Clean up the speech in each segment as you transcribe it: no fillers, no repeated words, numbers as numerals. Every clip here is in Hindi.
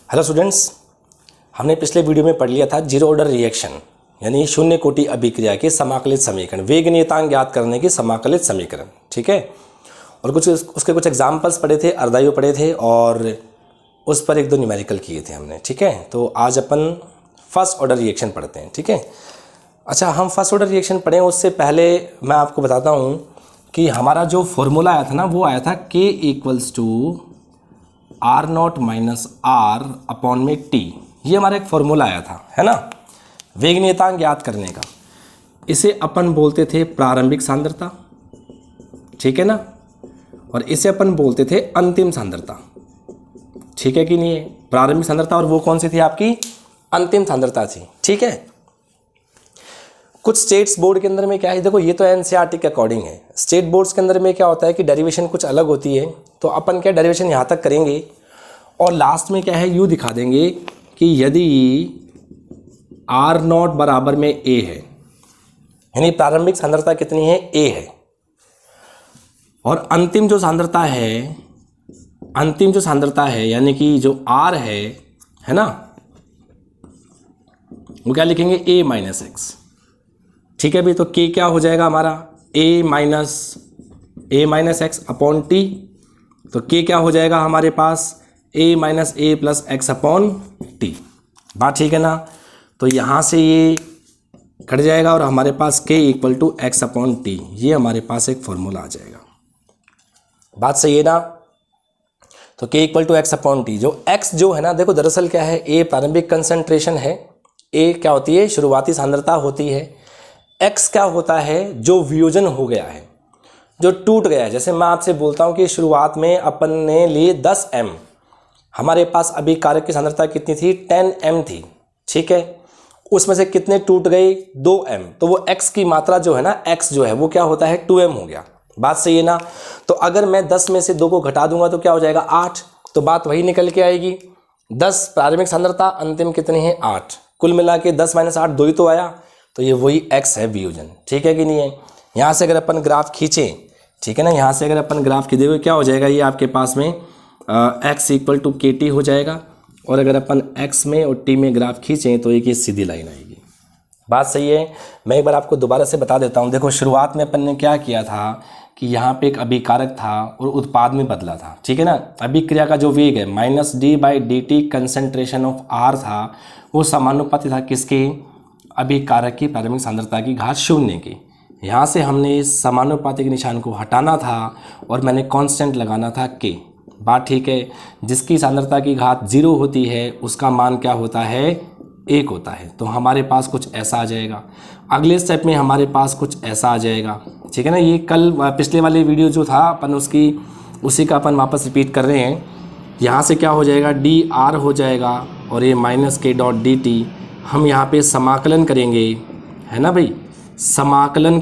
हेलो स्टूडेंट्स, हमने पिछले वीडियो में पढ़ लिया था जीरो ऑर्डर रिएक्शन यानी शून्य कोटि अभिक्रिया के समाकलित समीकरण, वेग नियतांक ज्ञात करने की समाकलित समीकरण। ठीक है, और कुछ उसके कुछ एग्जाम्पल्स पढ़े थे, अर्धायु पढ़े थे और उस पर एक दो न्यूमेरिकल किए थे हमने। ठीक है, तो आज अपन फर्स्ट ऑर्डर रिएक्शन पढ़ते हैं। ठीक है, अच्छा, हम फर्स्ट ऑर्डर रिएक्शन पढ़ें उससे पहले मैं आपको बताता हूँ कि हमारा जो फॉर्मूला आया था ना, वो आया था K equals to R0 minus R upon में T। ये हमारा एक फॉर्मूला आया था, है ना, वेग नियतांक ज्ञात करने का। इसे अपन बोलते थे प्रारंभिक सांद्रता, ठीक है ना, और इसे अपन बोलते थे अंतिम सांद्रता। ठीक है कि नहीं है, प्रारंभिक सांद्रता और वो कौन सी थी आपकी, अंतिम सांद्रता थी। ठीक है, कुछ स्टेट्स बोर्ड के अंदर में क्या है, देखो ये तो एनसीईआरटी के अकॉर्डिंग है। स्टेट बोर्ड्स के अंदर में क्या होता है कि डेरिवेशन कुछ अलग होती है, तो अपन क्या डेरिवेशन यहाँ तक करेंगे और लास्ट में क्या है यूँ दिखा देंगे कि यदि R0 बराबर में A है, यानी प्रारंभिक सांद्रता कितनी है, A है, और अंतिम जो सांद्रता है यानी कि जो R है ना, वो क्या लिखेंगे A माइनस एक्स। ठीक है भाई, तो K क्या हो जाएगा हमारा, A minus x upon T। तो K क्या हो जाएगा हमारे पास, A minus A plus x upon T। बात ठीक है ना, तो यहाँ से ये कट जाएगा और हमारे पास K equal to x upon T, ये हमारे पास एक फॉर्मूला आ जाएगा। बात सही है ना, तो K equal to x upon T, जो x जो है ना, देखो दरअसल क्या है, A प्रारंभिक कंसंट्रेशन है, A क्या होती है, शुरुआती सांद्रता होती है, x क्या होता है, जो वियोजन हो गया है, जो टूट गया है। जैसे मैं आपसे बोलता हूँ कि शुरुआत में अपन ने लिए 10 m, हमारे पास अभिकारक की सांद्रता कितनी थी, 10 m थी। ठीक है, उसमें से कितने टूट गए, 2 m, तो वो x की मात्रा जो है ना, x जो है वो क्या होता है, 2m हो गया। बात सही है ना, तो अगर मैं 10 में से 2 को घटा दूंगा तो क्या हो जाएगा, 8। तो बात वही निकल के आएगी, 10 प्रारंभिक सांद्रता, अंतिम कितनी है, 8, कुल मिला के 10 माइनस 8 2 ही तो आया, तो ये वही x है वियोजन। ठीक है कि नहीं है, यहाँ से अगर अपन ग्राफ खींचें, ठीक है ना, यहाँ से अगर अपन ग्राफ खींचे हुए क्या हो जाएगा, ये आपके पास में x इक्वल टू KT हो जाएगा, और अगर अपन x में और t में ग्राफ खींचें तो एक ये सीधी लाइन आएगी। बात सही है, मैं एक बार आपको दोबारा से बता देता हूँ। देखो शुरुआत में अपन ने क्या किया था कि यहाँ पे एक अभिकारक था और उत्पाद में बदला था। ठीक है ना, अभिक्रिया का जो वेग है minus d/dt concentration of R था, वो समानुपाती था किसके, अभिकारक की प्रारंभिक सांद्रता की घात 0 की। यहाँ से हमने इस समानुपाती के निशान को हटाना था और मैंने कांस्टेंट लगाना था K। बात ठीक है, जिसकी सांद्रता की घात 0 होती है उसका मान क्या होता है, 1 होता है। तो हमारे पास कुछ ऐसा आ जाएगा, अगले स्टेप में हमारे पास कुछ ऐसा आ जाएगा। ठीक है ना, ये कल पिछले वाले वीडियो जो था अपन उसी का अपन वापस रिपीट कर रहे हैं। यहाँ से क्या हो जाएगा, dr हो जाएगा और ये माइनस K डॉट dt हम यहाँ पे समाकलन करेंगे, है ना भाई। समाकलन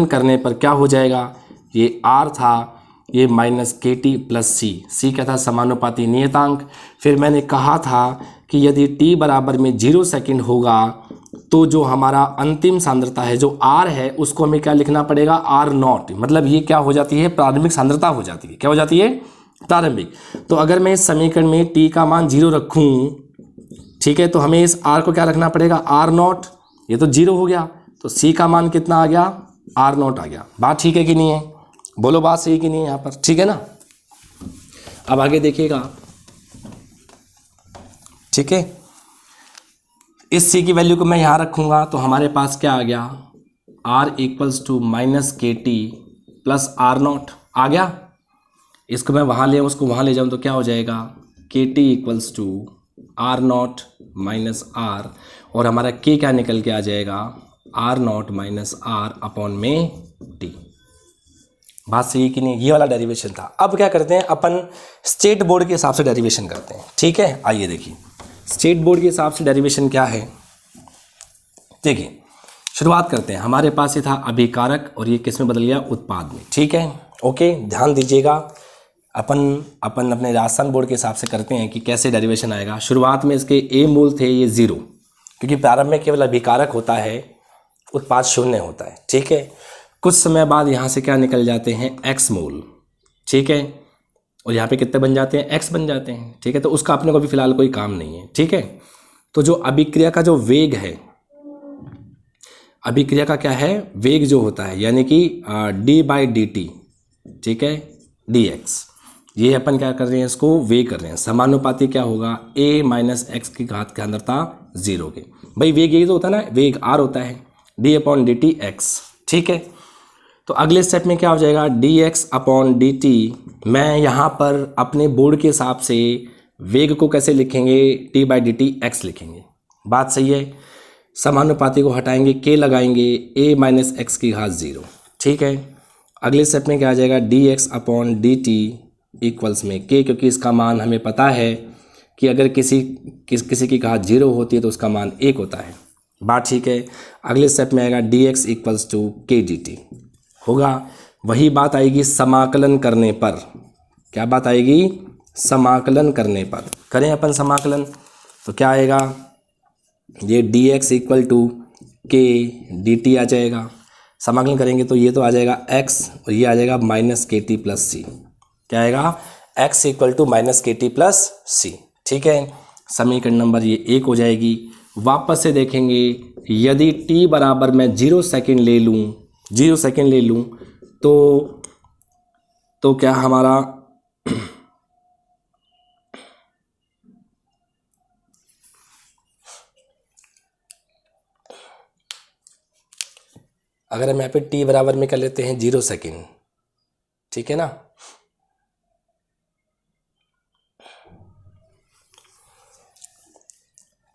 करने पर क्या हो जाएगा, ये R था, ये माइनस KT प्लस C क्या था, समानुपाती नियतांक। फिर मैंने कहा था कि यदि t बराबर में 0 सेकंड होगा तो जो हमारा अंतिम सांद्रता है जो R है उसको हमें क्या लिखना पड़ेगा, R0, मतलब ये क्या हो जाती है, प्रारंभिक सांद्रता हो जाती है। क्या हो जाती है, प्रारंभिक। तो अगर मैं इस समीकरण में t का मान 0 रखूँ, ठीक है, तो हमें इस R को क्या रखना पड़ेगा, R0, ये तो 0 हो गया, तो C का मान कितना आ गया, R0 आ गया। बात ठीक है कि नहीं है, बोलो बात सही कि नहीं है यहाँ पर, ठीक है ना। अब आगे देखिएगा, ठीक है, इस C की वैल्यू को मैं यहाँ रखूँगा तो हमारे पास क्या आ गया, R equals to minus KT plus R0 आ गया। इसको मैं वहाँ ले आऊँ, उसको वहाँ ले जाऊँ तो क्या हो जाएगा, KT equals to R0 minus R, और हमारा K क्या निकल के आ जाएगा, R0 माइनस R अपॉन में T। बात सही कि नहीं, ये वाला डेरिवेशन था। अब क्या करते हैं अपन, स्टेट बोर्ड के हिसाब से डेरिवेशन करते हैं। ठीक है, आइए देखिए स्टेट बोर्ड के हिसाब से डेरिवेशन क्या है। देखिए शुरुआत करते हैं, हमारे पास ये था अभिकारक और ये किस में बदल गया, उत्पाद में। ठीक है, ओके, ध्यान दीजिएगा, अपन अपने राजस्थान बोर्ड के हिसाब से करते हैं कि कैसे डेरिवेशन आएगा। शुरुआत में इसके A मूल थे ये 0, क्योंकि प्रारंभ में केवल अभिकारक होता है, उत्पाद 0 होता है। ठीक है, कुछ समय बाद यहाँ से क्या निकल जाते हैं, x मूल। ठीक है, और यहाँ पे कितने बन जाते हैं, x बन जाते हैं। ठीक है, तो उसका अपने को भी फिलहाल कोई काम नहीं है। ठीक है, तो जो अभिक्रिया का जो वेग है, अभिक्रिया का क्या है, वेग जो होता है, यानी कि d/dt, ठीक है, dx, ये अपन क्या कर रहे हैं, इसको वेग कर रहे हैं। समानुपाती क्या होगा, a माइनस एक्स की घात की सांद्रता 0 के। भाई वेग यही तो होता है ना, वेग r होता है d/dt x। ठीक है, तो अगले स्टेप में क्या हो जाएगा, dx/dt। मैं यहाँ पर अपने बोर्ड के हिसाब से वेग को कैसे लिखेंगे, t/dt x लिखेंगे। बात सही है। समानुपाती को हटाएंगे, k लगाएंगे, a माइनस एक्स की घात 0। ठीक है, अगले स्टेप में क्या आ जाएगा, dx/dt इक्वल्स में k, क्योंकि इसका मान हमें पता है कि अगर किसी की घात 0 होती है तो उसका मान 1 होता है। बात ठीक है। अगले स्टेप में आएगा dx equals to k dt होगा। वही बात आएगी समाकलन करने पर। क्या बात आएगी, समाकलन करने पर। करें अपन समाकलन, तो क्या आएगा, ये dx equal to k dt आ जाएगा। समाकलन करेंगे तो ये तो आ जाएगा x और ये आ जाएगा माइनस के टी प्लस सी। क्या आएगा, x इक्वल टू माइनस के टी प्लस सी। ठीक है, समीकरण नंबर ये 1 हो जाएगी। वापस से देखेंगे, यदि t बराबर मैं 0 सेकेंड ले लूँ, 0 सेकेंड ले लूँ तो क्या हमारा अगर हम यहाँ पे t बराबर में कर लेते हैं 0 सेकेंड, ठीक है ना,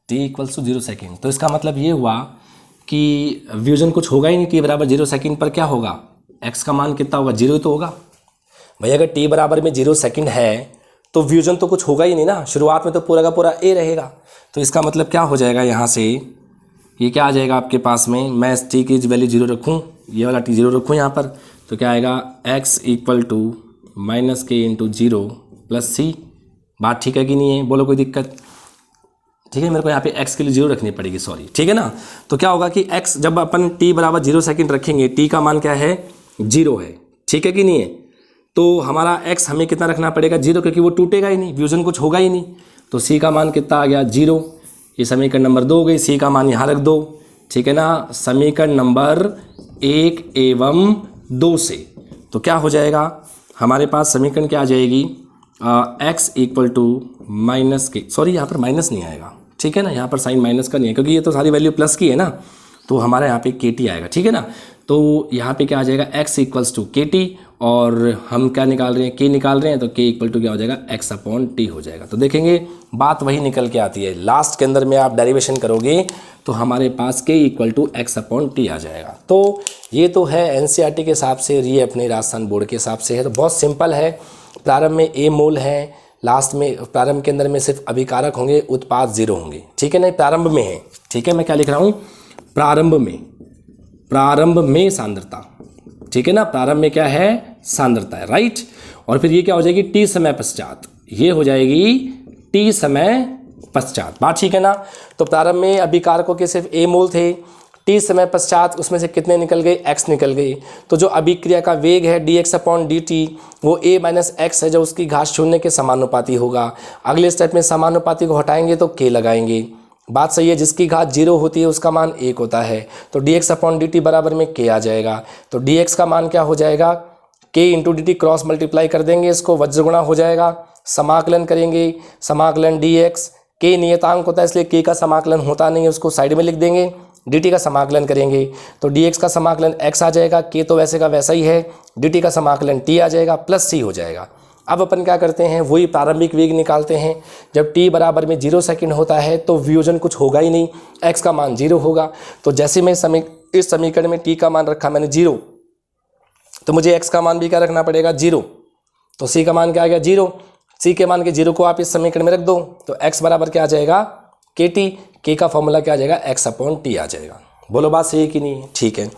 t इक्वल्स टू 0 सेकेंड, तो इसका मतलब ये हुआ कि व्यूजन कुछ होगा ही नहीं। t बराबर 0 सेकेंड पर क्या होगा, x का मान कितना होगा, 0 तो होगा। भाई अगर t बराबर में 0 सेकेंड है तो व्यूजन तो कुछ होगा ही नहीं ना, शुरुआत में तो पूरा का पूरा a रहेगा। तो इसका मतलब क्या हो जाएगा, यहाँ से ये क्या आ जाएगा आपके पास में, मैं t की वैल्यू 0 रखूँ, ये वाला t 0 रखूँ यहाँ पर, तो क्या आएगा, x इक्वल टू माइनस के इंटू 0 प्लस सी। बात ठीक है कि नहीं है, बोलो कोई दिक्कत। ठीक है, मेरे को यहाँ पे x के लिए 0 रखनी पड़ेगी, सॉरी। ठीक है ना, तो क्या होगा कि x जब अपन t बराबर 0 सेकेंड रखेंगे, t का मान क्या है, 0 है। ठीक है कि नहीं है, तो हमारा x हमें कितना रखना पड़ेगा, 0, क्योंकि वो टूटेगा ही नहीं, व्यूजन कुछ होगा ही नहीं। तो c का मान कितना आ गया, 0। ये समीकरण नंबर 2 हो गई, c का मान यहाँ रख दो। ठीक है ना, समीकरण नंबर 1 एवं 2 से तो क्या हो जाएगा, हमारे पास समीकरण क्या आ जाएगी, x इक्वल टू माइनस के, सॉरी यहाँ पर माइनस नहीं आएगा। ठीक है ना, यहाँ पर साइन माइनस का नहीं है, क्योंकि ये तो सारी वैल्यू प्लस की है ना, तो हमारे यहाँ पे के टी आएगा। ठीक है ना, तो यहाँ पे क्या आ जाएगा, x इक्वल्स टू के टी, और हम क्या निकाल रहे हैं, k निकाल रहे हैं, तो k इक्वल टू क्या हो जाएगा, x/t हो जाएगा। तो देखेंगे बात वही निकल के आती है, लास्ट के अंदर में आप डेरिवेशन करोगे तो हमारे पास k इक्वल टू x/t आ जाएगा। तो ये तो है एनसीईआरटी के हिसाब से, ये अपने राजस्थान बोर्ड के हिसाब से है, तो बहुत सिंपल है। प्रारंभ में a मोल है, लास्ट में प्रारंभ के अंदर में सिर्फ अभिकारक होंगे, उत्पाद 0 होंगे। ठीक है ना, प्रारंभ में है। ठीक है, मैं क्या लिख रहा हूँ, प्रारंभ में सांद्रता। ठीक है ना, प्रारंभ में क्या है, सांद्रता है, राइट। और फिर ये क्या हो जाएगी, t समय पश्चात, ये हो जाएगी t समय पश्चात। बात ठीक है ना, तो प्रारंभ में अभिकारकों के सिर्फ a मोल थे, t समय पश्चात उसमें से कितने निकल गए, x निकल गए। तो जो अभिक्रिया का वेग है dx/dt वो a माइनस एक्स है, जो उसकी घात 0 के समानुपाती होगा। अगले स्टेप में समानुपाती को हटाएंगे तो k लगाएंगे। बात सही है, जिसकी घात 0 होती है उसका मान 1 होता है, तो dx/dt बराबर में k आ जाएगा। तो dx का मान क्या हो जाएगा, k into dt, cross multiply कर देंगे, इसको वज्रगुणा हो जाएगा। समाकलन करेंगे, समाकलन dx, k नियतांक होता है इसलिए k का समाकलन होता नहीं है, उसको साइड में लिख देंगे। dt का समाकलन करेंगे तो dx का समाकलन x आ जाएगा, k तो वैसे का वैसा ही है, dt का समाकलन t आ जाएगा प्लस c हो जाएगा। अब अपन क्या करते हैं, वही प्रारंभिक वेग निकालते हैं। जब t बराबर में 0 सेकेंड होता है तो व्यूजन कुछ होगा ही नहीं, x का मान 0 होगा। तो जैसे मैं इस समीकरण में t का मान रखा मैंने 0, तो मुझे x का मान भी क्या रखना पड़ेगा, 0। तो c का मान क्या आ गया, 0। c के मान के 0 को आप इस समीकरण में रख दो, तो x बराबर क्या आ जाएगा, kt, k का फॉर्मूला क्या आ जाएगा, x/t आ जाएगा। बोलो बात सही है कि नहीं, ठीक है।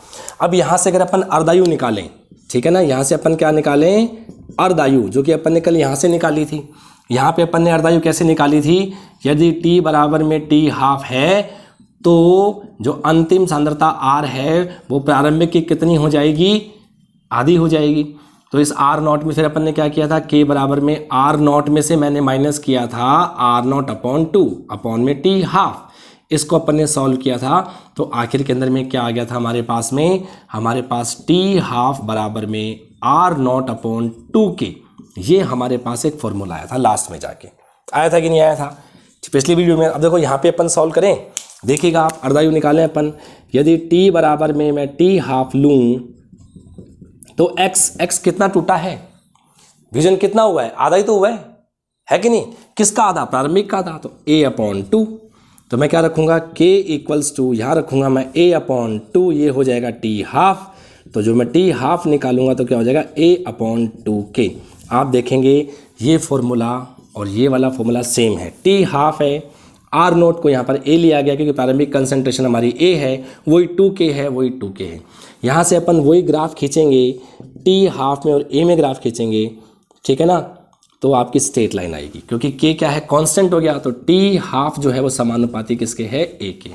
अब यहाँ से अगर अपन अर्धायु निकालें, ठीक है ना, यहाँ से अपन क्या निकालें, अर्धायु, जो कि अपन ने कल यहाँ से निकाली थी। यहाँ पे अपन ने अर्धायु कैसे निकाली थी, यदि t बराबर में t हाफ है तो जो अंतिम सांद्रता r है वो प्रारंभिक की कितनी हो जाएगी, आधी हो जाएगी। तो इस आर नॉट में फिर अपन ने क्या किया था, के बराबर में आर नॉट में से मैंने माइनस किया था आर नॉट अपॉन 2 अपॉन में टी हाफ, इसको अपन ने सॉल्व किया था। तो आखिर के अंदर में क्या आ गया था हमारे पास में, हमारे पास टी हाफ बराबर में आर नॉट अपॉन 2 के, ये हमारे पास एक फॉर्मूला आया था लास्ट में जाके, आया था कि नहीं आया था पिछली वीडियो में। अब देखो यहाँ पे अपन सॉल्व करें, देखिएगा आप अर्धायु निकालें अपन, यदि t बराबर में मैं t हाफ लूँ तो x कितना टूटा है, विजन कितना हुआ है, आधा ही तो हुआ है कि नहीं, किसका आधा, प्रारंभिक का आधा, तो a अपॉन 2, तो मैं क्या रखूँगा k इक्वल्स टू, यहाँ रखूँगा मैं a अपॉन 2, ये हो जाएगा t हाफ, तो जो मैं t हाफ निकालूंगा तो क्या हो जाएगा a अपॉन 2k। आप देखेंगे ये फॉर्मूला और ये वाला फॉर्मूला सेम है, t हाफ है, आर नोट को यहाँ पर a लिया गया क्योंकि प्रारंभिक कंसंट्रेशन हमारी a है, वही 2k है, वही 2k है। यहाँ से अपन वही ग्राफ खींचेंगे t हाफ में और a में ग्राफ खींचेंगे, ठीक है ना, तो आपकी स्ट्रेट लाइन आएगी क्योंकि k क्या है, कांस्टेंट हो गया, तो t हाफ जो है वो समानुपाती किसके है, a के।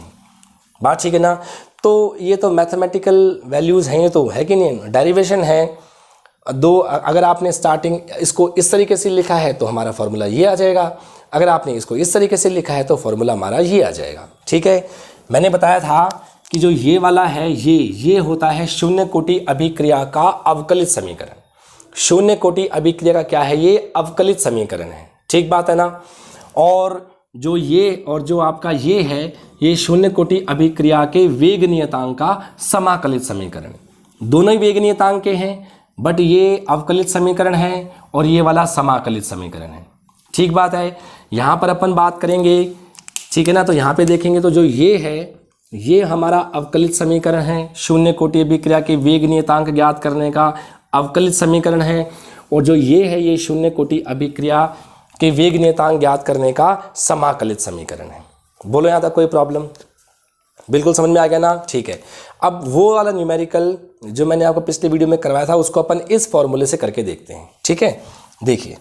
बात ठीक है ना। तो ये तो मैथमेटिकल वैल्यूज़ हैं, ये तो है कि नहीं, डेरिवेशन है दो। अगर आपने स्टार्टिंग इसको इस तरीके से लिखा है तो हमारा फॉर्मूला ये आ जाएगा, अगर आपने इसको इस तरीके से लिखा है तो फॉर्मूला हमारा ये आ जाएगा, ठीक है। मैंने बताया था कि जो ये वाला है ये होता है शून्य कोटि अभिक्रिया का अवकलित समीकरण। शून्य कोटि अभिक्रिया का क्या है, ये अवकलित समीकरण है, ठीक बात है ना। और जो ये और जो आपका ये है, ये शून्य कोटि अभिक्रिया के वेग नियतांक का समाकलित समीकरण, दोनों ही वेग नियतांक के हैं, बट ये अवकलित समीकरण है और ये वाला समाकलित समीकरण है, ठीक बात है। यहाँ पर अपन बात करेंगे, ठीक है ना, तो यहाँ पे देखेंगे तो जो ये है ये हमारा अवकलित समीकरण है, शून्य कोटि अभिक्रिया के वेग नियतांक ज्ञात करने का अवकलित समीकरण है, और जो ये है ये शून्य कोटि अभिक्रिया के वेग नियतांक ज्ञात करने का समाकलित समीकरण है। बोलो यहाँ तक कोई प्रॉब्लम, बिल्कुल समझ में आ गया ना, ठीक है। अब वो वाला न्यूमेरिकल जो मैंने आपको पिछले वीडियो में करवाया था उसको अपन इस फॉर्मूले से करके देखते हैं, ठीक है। देखिए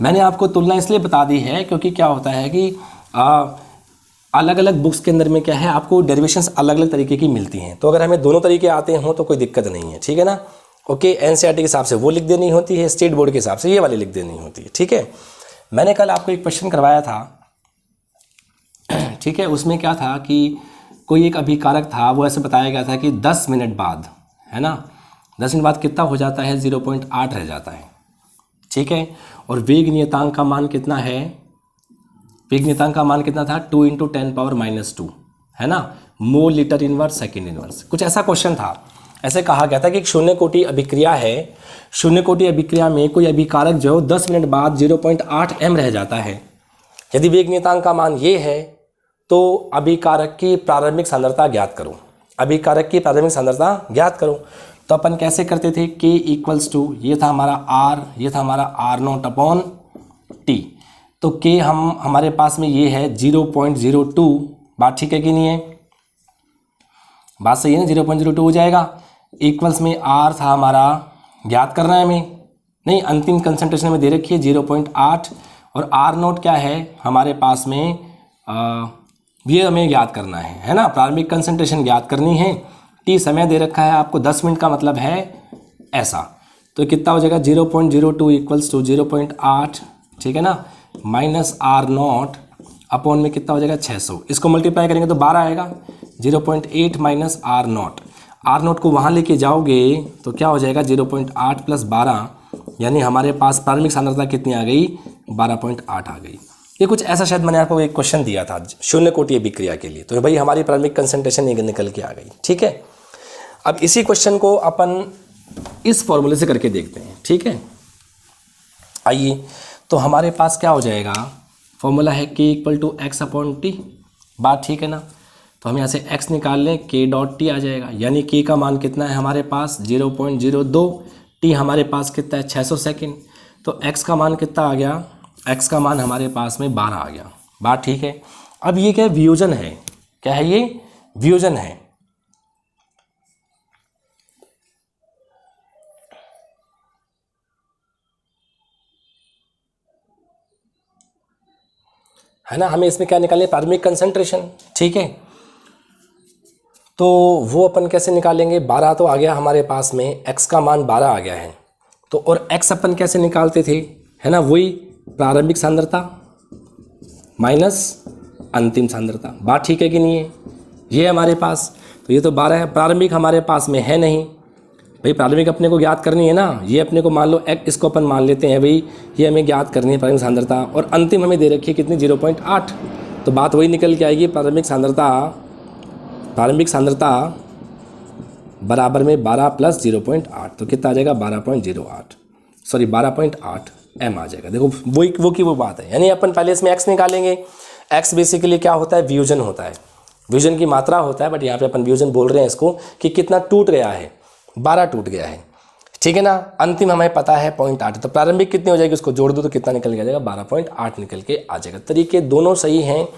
मैंने आपको तुलना इसलिए बता दी है क्योंकि क्या होता है कि अलग अलग बुक्स के अंदर में क्या है, आपको डेरिवेशंस अलग अलग तरीके की मिलती हैं, तो अगर हमें दोनों तरीके आते हों तो कोई दिक्कत नहीं है, ठीक है ना। ओके, एनसीईआरटी के हिसाब से वो लिख देनी होती है, स्टेट बोर्ड के हिसाब से ये वाली लिख देनी होती है, ठीक है। मैंने कल आपको एक क्वेश्चन करवाया था, ठीक है, उसमें क्या था कि कोई एक अभिकारक था, वो ऐसे बताया गया था कि 10 मिनट बाद, है ना, 10 मिनट बाद कितना हो जाता है, 0.8 रह जाता है, ठीक है। और वेग नियतांक का मान कितना है, वेग नियतांक का मान कितना था, 2 × 10⁻², है ना, mole litre inverse second inverse, कुछ ऐसा क्वेश्चन था। ऐसे कहा गया था कि एक शून्य कोटि अभिक्रिया है, शून्य कोटि अभिक्रिया में कोई अभिकारक जो 10 मिनट बाद 0.8 m रह जाता है। यदि वेग नियतांक का मान ये है तो अभिकारक की प्रारंभिक सांद्रता ज्ञात करो, अभिकारक की प्रारंभिक सांद्रता ज्ञात करो। तो अपन कैसे करते थे, k इक्वल्स टू, ये था हमारा r, ये था हमारा r0 अपॉन t, तो k हमारे पास में ये है 0.02, बात ठीक है कि नहीं है, बात सही है ना, 0.02 हो जाएगा। इक्वल्स में r था हमारा, ज्ञात करना है हमें, नहीं अंतिम कंसंट्रेशन में दे रखी है 0.8, और r0 क्या है हमारे पास में, ये हमें ज्ञात करना है ना, प्रारंभिक कंसंट्रेशन ज्ञात करनी है। t समय दे रखा है आपको 10 मिनट का, मतलब है ऐसा, तो कितना हो जाएगा 0.02 इक्वल्स टू 0.8, ठीक है ना, माइनस r0 अपॉन में कितना हो जाएगा 600, इसको मल्टीप्लाई करेंगे तो 12 आएगा, 0.8 माइनस r0 को वहाँ लेके जाओगे तो क्या हो जाएगा 0.8 + 12, यानी हमारे पास प्रारंभिक सांद्रता कितनी आ गई, 12.8 आ गई। ये कुछ ऐसा शायद मैंने आपको एक क्वेश्चन दिया था शून्य कोटि अभिक्रिया के लिए, तो भाई हमारी प्रारंभिक कंसंट्रेशन निकल के आ गई, ठीक है। अब इसी क्वेश्चन को अपन इस फॉर्मूले से करके देखते हैं, ठीक है। आइए, तो हमारे पास क्या हो जाएगा, फॉर्मूला है k = x/t, बात ठीक है ना। तो हम यहाँ से x निकाल लें, k.t आ जाएगा, यानी k का मान कितना है हमारे पास 0.02, t हमारे पास कितना है 600 सेकेंड, तो x का मान कितना आ गया, x का मान हमारे पास में 12 आ गया, बात ठीक है। अब ये क्या है, वियोजन है, क्या है ये, वियोजन है। है ना, हमें इसमें क्या निकालना है, प्रारंभिक कंसंट्रेशन, ठीक है। तो वो अपन कैसे निकालेंगे, 12 तो आ गया हमारे पास में, x का मान 12 आ गया है, तो और x अपन कैसे निकालते थे, है ना, वही प्रारंभिक सांद्रता माइनस अंतिम सांद्रता। बात ठीक है कि नहीं है, ये हमारे पास, तो ये तो 12 है, प्रारंभिक हमारे पास में है नहीं भाई, प्रारंभिक अपने को ज्ञात करनी है ना, ये अपने को मान लो इसको अपन मान लेते हैं भाई, ये हमें ज्ञात करनी है प्रारंभिक सांद्रता, और अंतिम हमें दे रखी है कितनी, 0.8, तो बात वही निकल के आएगी, प्रारंभिक सांद्रता बराबर में 12 प्लस 0.8, तो कितना आ जाएगा 12.08, सॉरी 12.8 m आ जाएगा। देखो वो की वो बात है, यानी अपन पहले इसमें x निकालेंगे, x बेसिकली क्या होता है, वियोजन होता है, वियोजन की मात्रा होता है, बट यहाँ पे अपन वियोजन बोल रहे हैं इसको कि कितना टूट गया है, 12 टूट गया है, ठीक है ना। अंतिम हमें पता है 0.8, तो प्रारंभिक कितनी हो जाएगी, उसको जोड़ दो तो कितना निकल के आ जाएगा, 12.8 निकल के आ जाएगा। तरीके दोनों सही हैं,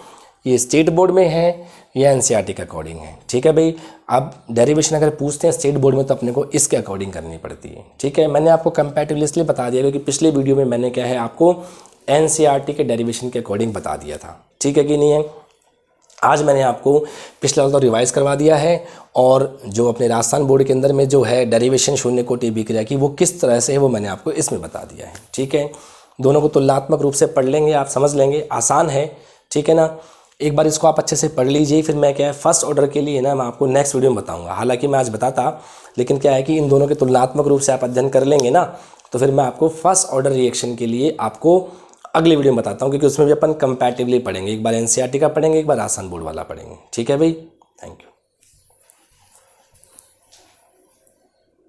ये स्टेट बोर्ड में है या एनसीईआरटी के अकॉर्डिंग है, ठीक है भाई। अब डेरिवेशन अगर पूछते हैं स्टेट बोर्ड में तो अपने को इसके अकॉर्डिंग करनी पड़ती है, ठीक है। मैंने आपको कंपैरेटिवली इसलिए बता दिया क्योंकि पिछले वीडियो में मैंने क्या है आपको एनसीईआरटी के डेरिवेशन के अकॉर्डिंग बता दिया था, ठीक है कि नहीं है। आज मैंने आपको पिछला वाला तो रिवाइज करवा दिया है, और जो अपने राजस्थान बोर्ड के अंदर में जो है डेरिवेशन शून्य कोटि अभिक्रिया की वो किस तरह से है वो मैंने आपको इसमें बता दिया है, ठीक है। दोनों को तुलनात्मक रूप से पढ़ लेंगे, आप समझ लेंगे, आसान है, ठीक है ना। एक बार इसको आप अच्छे से पढ़ लीजिए, फिर मैं क्या है फर्स्ट ऑर्डर के लिए ना मैं आपको नेक्स्ट वीडियो में बताऊंगा, हालांकि मैं आज बताता, लेकिन क्या है कि इन दोनों के तुलनात्मक रूप से आप अध्ययन कर लेंगे ना, तो फिर मैं आपको फर्स्ट ऑर्डर रिएक्शन के लिए आपको अगले वीडियो में बताता हूँ, क्योंकि उसमें भी अपन कंपैरेटिवली पढ़ेंगे, एक बार एनसीईआरटी का पढ़ेंगे, एक बार राजस्थान बोर्ड वाला पढ़ेंगे, ठीक है भाई। Thank you.